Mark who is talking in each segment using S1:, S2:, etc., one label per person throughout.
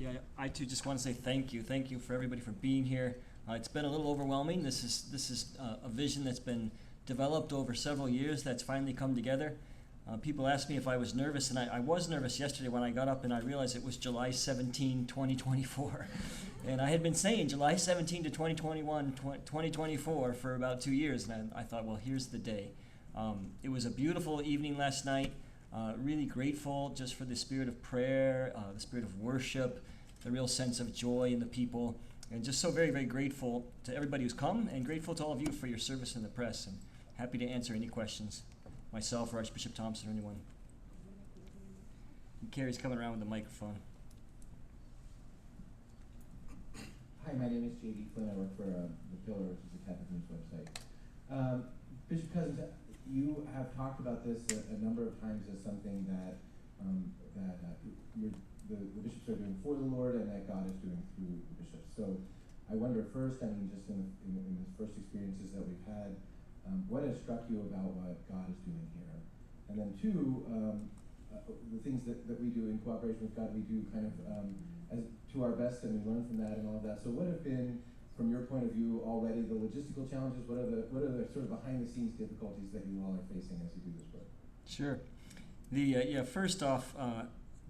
S1: Yeah, I too just want to say thank you. Thank you for everybody for being here. It's been a little overwhelming. This is a vision that's been developed over several years that's finally come together. People asked me if I was nervous, and I was nervous yesterday when I got up and I realized it was July 17, 2024. And I had been saying July 17 to 2024 for about 2 years, and I thought, well, here's the day. It was a beautiful evening last night. Really grateful just for the spirit of prayer, the spirit of worship, the real sense of joy in the people, and just so very, very grateful to everybody who's come, and grateful to all of you for your service in the press, and happy to answer any questions, myself or Archbishop Thompson or anyone. And Carrie's coming around with the microphone.
S2: Hi, my name is J.D. Flynn. I work for The Pillar, which is a Catholic news website. Bishop Cozzens, you have talked about this a number of times as something that the bishops are doing for the Lord and that God is doing through the bishops. So I wonder first, I mean, just in the first experiences that we've had, what has struck you about what God is doing here? And then two, the things that we do in cooperation with God, we do kind of as to our best, and we learn from that and all of that. So what have been, from your point of view already, the logistical challenges? What are the sort of behind the scenes difficulties that you all are facing as you do this work?
S1: Sure. First off,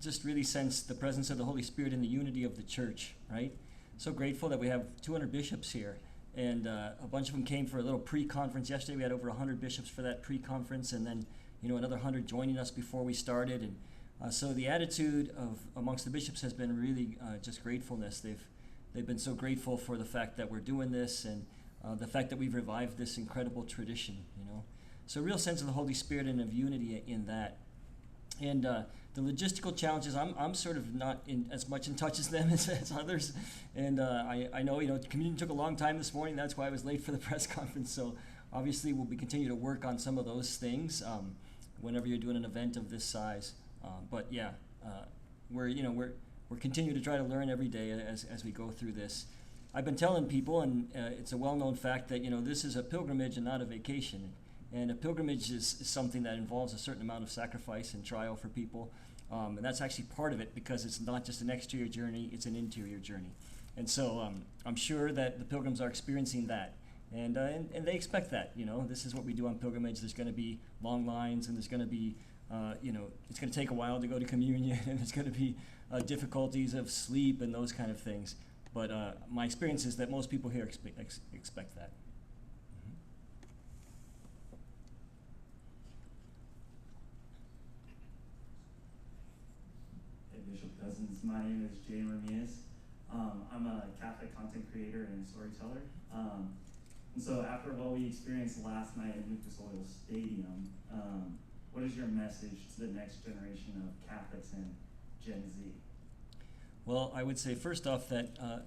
S1: just really sense the presence of the Holy Spirit in the unity of the church, right? So grateful that we have 200 bishops here, and a bunch of them came for a little pre-conference yesterday. We had over 100 bishops for that pre-conference, and then another 100 joining us before we started. And so the attitude amongst the bishops has been really just gratefulness. They've been so grateful for the fact that we're doing this, and the fact that we've revived this incredible tradition, So a real sense of the Holy Spirit and of unity in that. And the logistical challenges, I'm sort of not as much in touch as them as others. And I know, communion took a long time this morning. That's why I was late for the press conference. So obviously we'll be continue to work on some of those things whenever you're doing an event of this size. We're continuing to try to learn every day as we go through this. I've been telling people, and it's a well-known fact, that this is a pilgrimage and not a vacation. And a pilgrimage is something that involves a certain amount of sacrifice and trial for people. And that's actually part of it, because it's not just an exterior journey, it's an interior journey. And so I'm sure that the pilgrims are experiencing that. And they expect that. This is what we do on pilgrimage. There's going to be long lines, and there's going to be it's going to take a while to go to communion, and there's going to be difficulties of sleep and those kind of things. But my experience is that most people here expect that.
S3: Hey, Bishop Cozzens, my name is Jay Ramirez. I'm a Catholic content creator and storyteller. And so after what we experienced last night at Lucas Oil Stadium, what is your message to the next generation of Catholics and Gen Z?
S1: Well, I would say first off that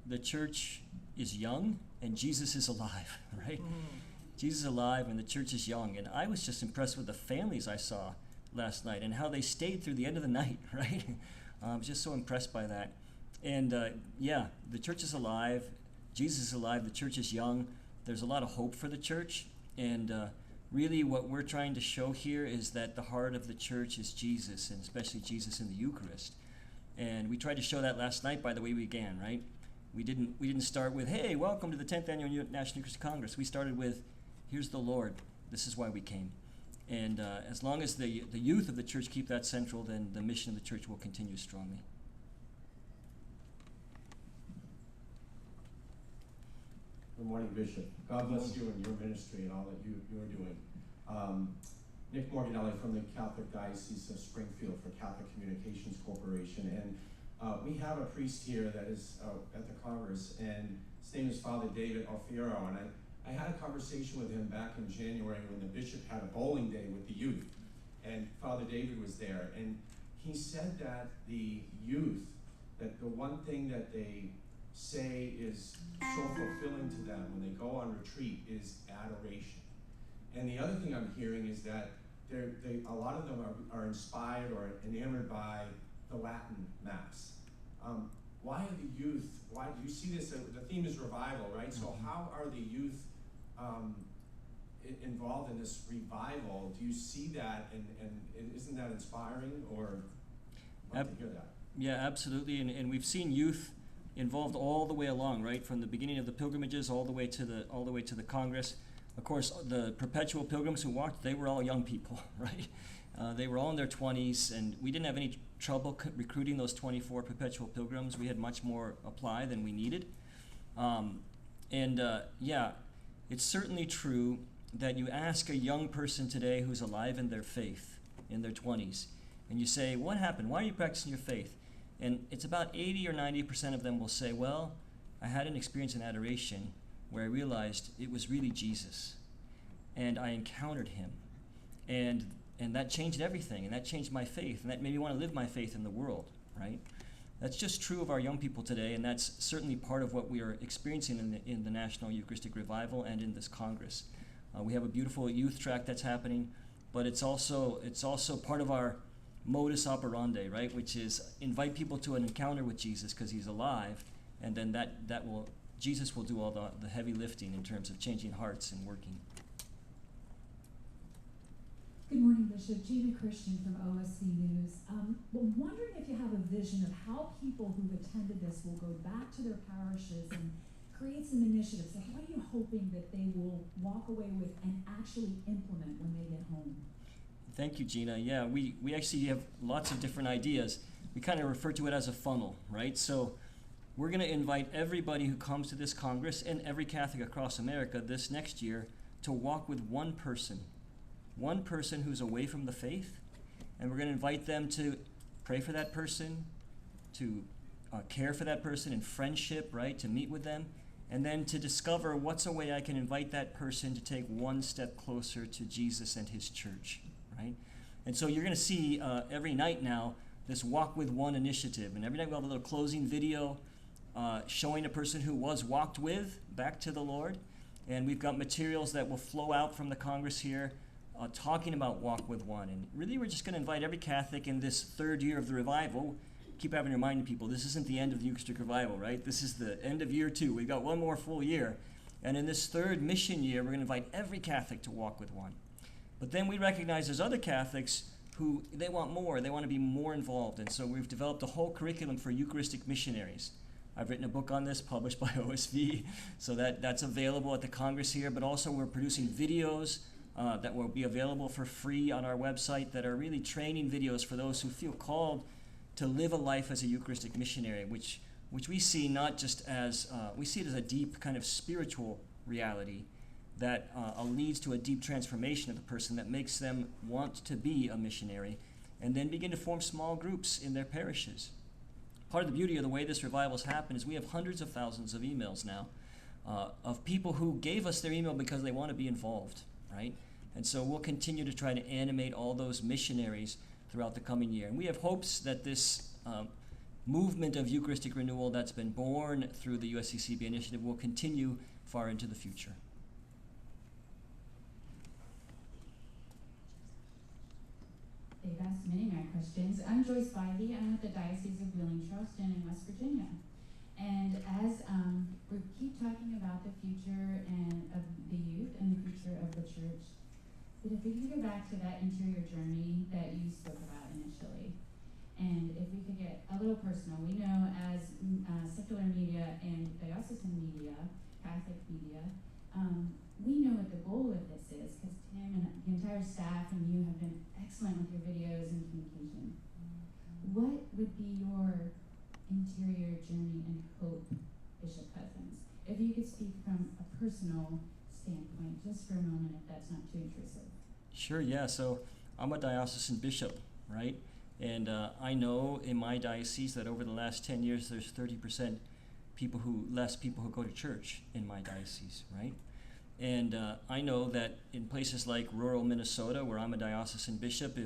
S1: the church is young and Jesus is alive, right? Jesus is alive and the church is young. And I was just impressed with the families I saw last night and how they stayed through the end of the night, right? I was just so impressed by that. And the church is alive, Jesus is alive, the church is young. There's a lot of hope for the church. And really what we're trying to show here is that the heart of the church is Jesus, and especially Jesus in the Eucharist. And we tried to show that last night by the way we began, right? We didn't start with, hey, welcome to the 10th Annual National Eucharistic Congress. We started with, here's the Lord. This is why we came. And as long as the youth of the church keep that central, then the mission of the church will continue strongly.
S4: Good morning, Bishop. God bless you and your ministry and all that you're doing. Nick Morganelli from the Catholic Diocese of Springfield for Catholic Communications Corporation. And we have a priest here that is at the Congress, and his name is Father David Alfiero. And I had a conversation with him back in January when the bishop had a bowling day with the youth. And Father David was there. And he said that the youth, that the one thing that they say is so fulfilling to them when they go on retreat is adoration. And the other thing I'm hearing is that a lot of them are inspired or enamored by the Latin Mass. Why are the youth, why do you see this, the theme is revival, right? So how are the youth involved in this revival? Do you see that, and isn't that inspiring, or I'd like to hear that?
S1: Yeah, absolutely, and we've seen youth involved all the way along, right, from the beginning of the pilgrimages all the way to the Congress. Of course, the perpetual pilgrims who walked, they were all young people, right? They were all in their 20s, and we didn't have any trouble recruiting those 24 perpetual pilgrims. We had much more apply than we needed. Yeah, it's certainly true that you ask a young person today who's alive in their faith, in their 20s, and you say, what happened? Why are you practicing your faith? And it's about 80 or 90% of them will say, well, I had an experience in adoration where I realized it was really Jesus, and I encountered him, and that changed everything, and that changed my faith, and that made me want to live my faith in the world, right? That's just true of our young people today, and that's certainly part of what we are experiencing in the National Eucharistic Revival and in this Congress. We have a beautiful youth track that's happening, but it's also part of our modus operandi, right? Which is invite people to an encounter with Jesus because he's alive, and then Jesus will do all the heavy lifting in terms of changing hearts and working.
S5: Good morning, Bishop. Gina Christian from OSC News. Well, wondering if you have a vision of how people who've attended this will go back to their parishes and create some initiatives. Like, what are you hoping that they will walk away with and actually implement when they get home?
S1: Thank you, Gina. Yeah, we actually have lots of different ideas. We kind of refer to it as a funnel, right? So we're going to invite everybody who comes to this Congress and every Catholic across America this next year to walk with one person who's away from the faith, and we're going to invite them to pray for that person, to care for that person in friendship, right, to meet with them, and then to discover what's a way I can invite that person to take one step closer to Jesus and his church, right? And so you're going to see every night now this Walk with One initiative, and every night we'll have a little closing video showing a person who was walked with back to the Lord, and we've got materials that will flow out from the Congress here talking about Walk with One. And really we're just going to invite every Catholic in this third year of the revival. Keep having reminding people, this isn't the end of the Eucharistic Revival, right? This is the end of year 2. We've got one more full year. And in this third mission year, we're going to invite every Catholic to walk with one. But then we recognize there's other Catholics who, they want more. They want to be more involved. And so we've developed a whole curriculum for Eucharistic missionaries. I've written a book on this, published by OSV, so that's available at the Congress here. But also we're producing videos that will be available for free on our website that are really training videos for those who feel called to live a life as a Eucharistic missionary, which we see not just as, we see it as a deep kind of spiritual reality that leads to a deep transformation of the person that makes them want to be a missionary and then begin to form small groups in their parishes. Part of the beauty of the way this revival has happened is we have hundreds of thousands of emails now of people who gave us their email because they want to be involved, right? And so we'll continue to try to animate all those missionaries throughout the coming year. And we have hopes that this movement of Eucharistic renewal that's been born through the USCCB initiative will continue far into the future.
S6: They've asked many of my questions. I'm Joyce Spivey. I'm with the Diocese of Wheeling, Charleston in West Virginia. And as we keep talking about the future and of the youth and the future of the church, but if we could go back to that interior journey that you spoke about initially, and if we could get a little personal, we know as secular media and diocesan media, Catholic media, we know what the goal of this is, because Tim and the entire staff and you have been excellent with your videos and communication. What would be your interior journey and hope, Bishop Cozzens? If you could speak from a personal standpoint, just for a moment, if that's not too intrusive.
S1: Sure, yeah. So I'm a diocesan bishop, right? And I know in my diocese that over the last 10 years, there's 30% less people who go to church in my diocese, right? And I know that in places like rural Minnesota, where I'm a diocesan bishop,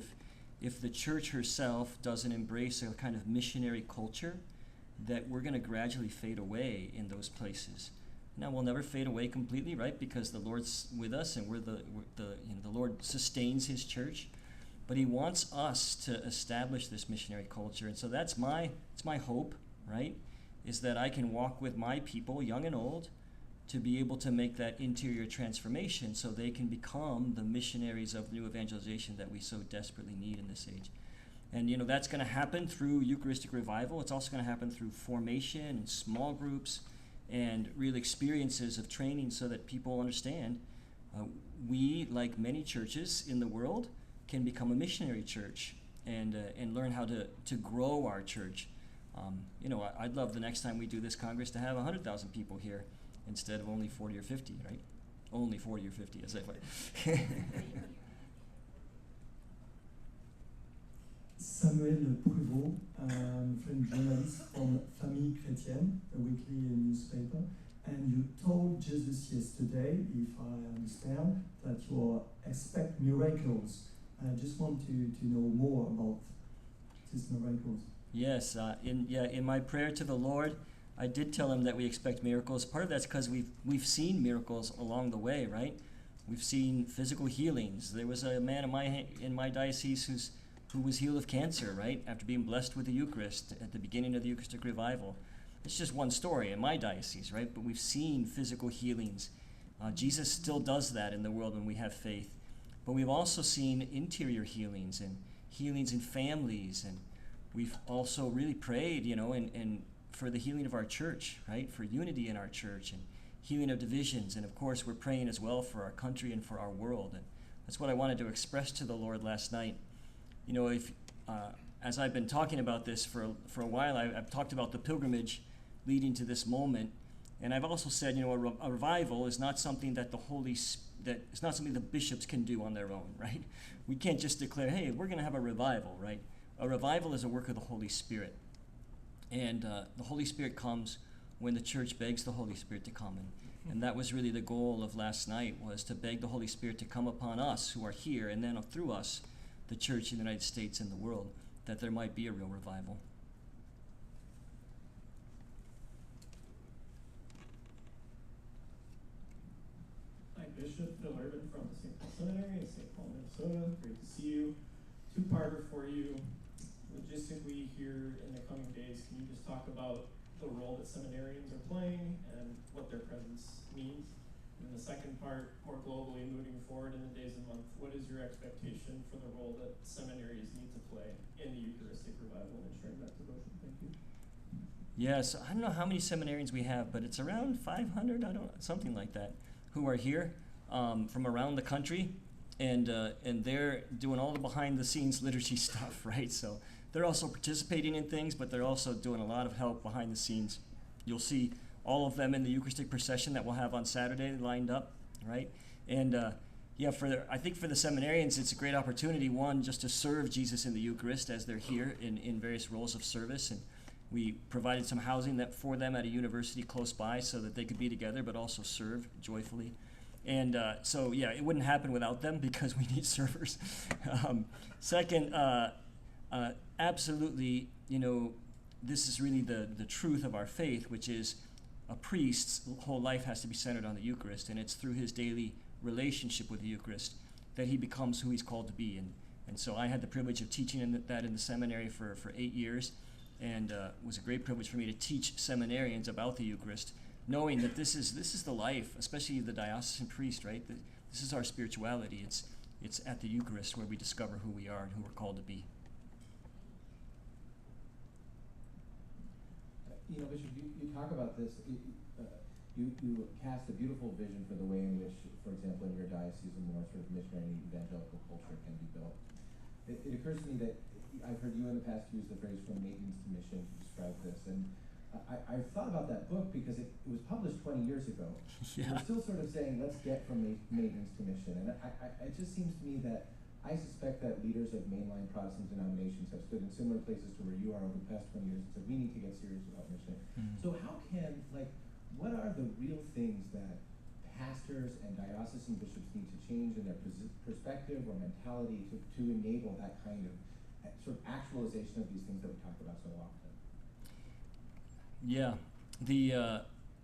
S1: if the church herself doesn't embrace a kind of missionary culture, that we're going to gradually fade away in those places. Now, we'll never fade away completely, right? Because the Lord's with us, and the Lord sustains His church. But He wants us to establish this missionary culture, and so it's my hope, right? Is that I can walk with my people, young and old, to be able to make that interior transformation, so they can become the missionaries of new evangelization that we so desperately need in this age. And that's going to happen through Eucharistic revival. It's also going to happen through formation and small groups and real experiences of training so that people understand we, like many churches in the world, can become a missionary church and learn how to grow our church. I'd love the next time we do this Congress to have 100,000 people here instead of only 40 or 50, right? Only 40 or 50, as I put.
S7: Samuel Pruvot, friend journalist from Famille Chrétienne, a weekly newspaper, and you told Jesus yesterday, if I understand, that you expect miracles. I just want to know more about these miracles.
S1: Yes, in my prayer to the Lord, I did tell him that we expect miracles. Part of that's because we've seen miracles along the way, right? We've seen physical healings. There was a man in my diocese who was healed of cancer, right, after being blessed with the Eucharist at the beginning of the Eucharistic revival. It's just one story in my diocese, right? But we've seen physical healings. Jesus still does that in the world when we have faith. But we've also seen interior healings and healings in families, and we've also really prayed, and for the healing of our church, right? For unity in our church and healing of divisions. And of course, we're praying as well for our country and for our world. And that's what I wanted to express to the Lord last night. As I've been talking about this for a while, I've talked about the pilgrimage leading to this moment. And I've also said, a revival is not something that it's not something the bishops can do on their own, right? We can't just declare, hey, we're going to have a revival, right? A revival is a work of the Holy Spirit. And the Holy Spirit comes when the church begs the Holy Spirit to come. And that was really the goal of last night, was to beg the Holy Spirit to come upon us who are here, and then through us, the church in the United States and the world, that there might be a real revival.
S8: Hi, Bishop Phil Urban from the St. Paul Seminary in St. Paul, Minnesota. Great to see you. Two-parter for you. Logistically, here in the coming days, can you just talk about the role that seminarians are playing and what their presence means? And the second part, more globally, moving forward in the days and months, what is your expectation for the role that seminaries need to play in the Eucharistic revival and ensuring that devotion? Thank you.
S1: Yes, I don't know how many seminarians we have, but it's around 500, something like that, who are here from around the country, and they're doing all the behind-the-scenes liturgy stuff, right? So they're also participating in things, but they're also doing a lot of help behind the scenes. You'll see all of them in the Eucharistic procession that we'll have on Saturday lined up, right? And I think for the seminarians, it's a great opportunity, one, just to serve Jesus in the Eucharist as they're here in various roles of service. And we provided some housing for them at a university close by so that they could be together but also serve joyfully. And it wouldn't happen without them because we need servers. Second, absolutely, this is really the truth of our faith, which is a priest's whole life has to be centered on the Eucharist, and it's through his daily relationship with the Eucharist that he becomes who he's called to be. And so I had the privilege of teaching that in the seminary for 8 years, and it was a great privilege for me to teach seminarians about the Eucharist, knowing that this is the life, especially the diocesan priest, right? This is our spirituality. It's at the Eucharist where we discover who we are and who we're called to be.
S2: Bishop, you talk about this, you cast a beautiful vision for the way in which, for example, in your diocese, a more sort of missionary evangelical culture can be built. It occurs to me that I've heard you in the past use the phrase from maintenance to mission to describe this, and I've thought about that book because it was published 20 years ago.
S1: Yeah.
S2: We're still sort of saying, let's get from maintenance to mission, and it just seems to me that I suspect that leaders of mainline Protestant denominations have stood in similar places to where you are over the past 20 years and said, we need to get serious about mission.
S1: Mm-hmm.
S2: So what are the real things that pastors and diocesan bishops need to change in their perspective or mentality to enable that kind of sort of actualization of these things that we talk about so often?
S1: Yeah.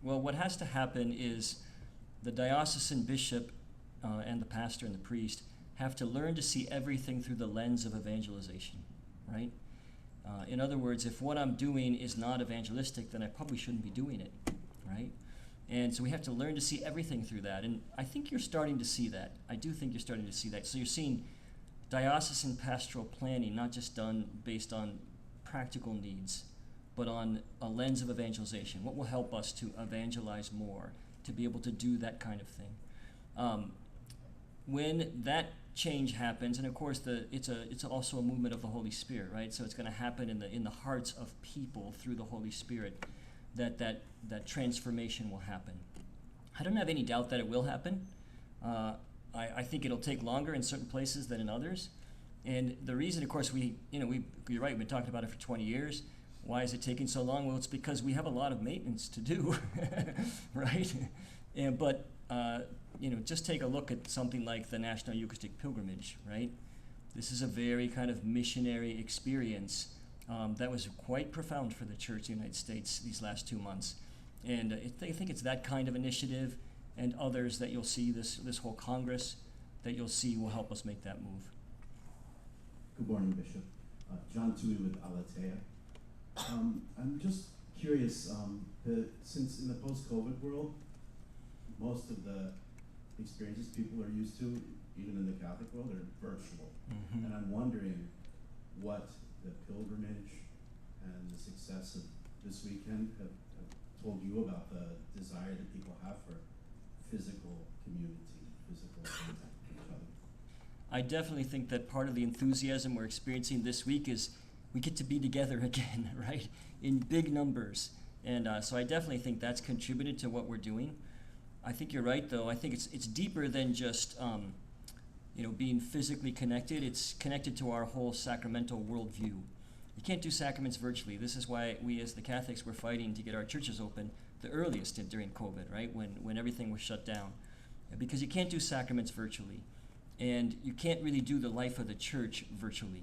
S1: What has to happen is the diocesan bishop and the pastor and the priest have to learn to see everything through the lens of evangelization, right? In other words, if what I'm doing is not evangelistic, then I probably shouldn't be doing it, right? And so we have to learn to see everything through that. And I think you're starting to see that. I do think you're starting to see that. So you're seeing diocesan pastoral planning, not just done based on practical needs, but on a lens of evangelization. What will help us to evangelize more, to be able to do that kind of thing? When that change happens, and of course it's also a movement of the Holy Spirit, right? So it's going to happen in the hearts of people through the Holy Spirit, that transformation will happen. I don't have any doubt that it will happen. I think it'll take longer in certain places than in others. And the reason, of course, you're right, we've been talking about it for 20 years. Why is it taking so long? Well, it's because we have a lot of maintenance to do, right? But just take a look at something like the National Eucharistic Pilgrimage, right? This is a very kind of missionary experience that was quite profound for the Church of the United States these last 2 months. And I think it's that kind of initiative and others that you'll see, this whole Congress, that you'll see will help us make that move.
S9: Good morning, Bishop. John Tui with Alatea. I'm just curious, since in the post-COVID world, most of the experiences people are used to, even in the Catholic world, are virtual.
S1: Mm-hmm.
S9: And I'm wondering what the pilgrimage and the success of this weekend have told you about the desire that people have for physical community, physical contact with each other.
S1: I definitely think that part of the enthusiasm we're experiencing this week is we get to be together again, right, in big numbers. And so I definitely think that's contributed to what we're doing. I think you're right, though. I think it's deeper than just being physically connected. It's connected to our whole sacramental worldview. You can't do sacraments virtually. This is why we as the Catholics were fighting to get our churches open the earliest during COVID, right, when everything was shut down. Because you can't do sacraments virtually. And you can't really do the life of the church virtually.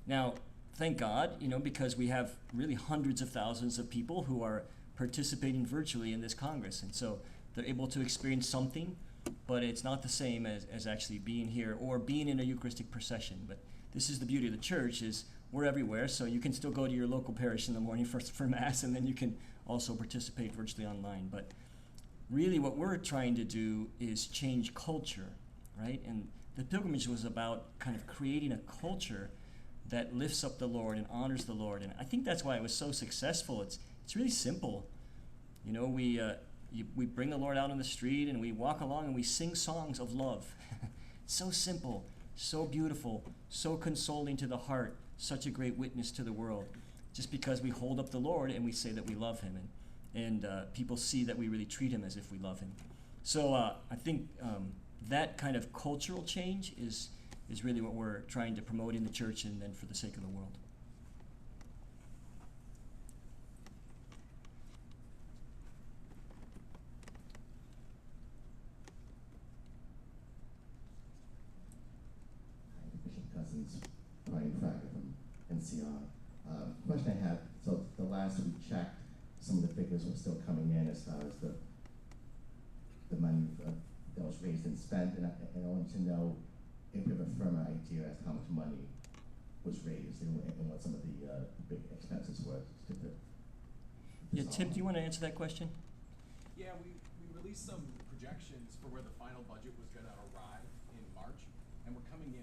S1: Now, thank God, because we have really hundreds of thousands of people who are participating virtually in this Congress. And so they're able to experience something, but it's not the same as actually being here or being in a Eucharistic procession. But this is the beauty of the church, is we're everywhere, so you can still go to your local parish in the morning for Mass, and then you can also participate virtually online. But really what we're trying to do is change culture, right? And the pilgrimage was about kind of creating a culture that lifts up the Lord and honors the Lord. And I think that's why it was so successful. It's really simple. We bring the Lord out on the street and we walk along and we sing songs of love. So simple, so beautiful, so consoling to the heart, such a great witness to the world. Just because we hold up the Lord and we say that we love him, and people see that we really treat him as if we love him. So I think that kind of cultural change is really what we're trying to promote in the church and then for the sake of the world.
S10: Bishop Cozzens, Brian Fraga from NCR. Question I have, so the last we checked, some of the figures were still coming in as far as the money that was raised and spent, and I wanted to know if you have a firmer idea as to how much money was raised and what some of the big expenses were.
S1: Yeah, Tim, do you want to answer that question?
S11: Yeah, we released some projections for where the final budget was going to arrive in March, and we're coming in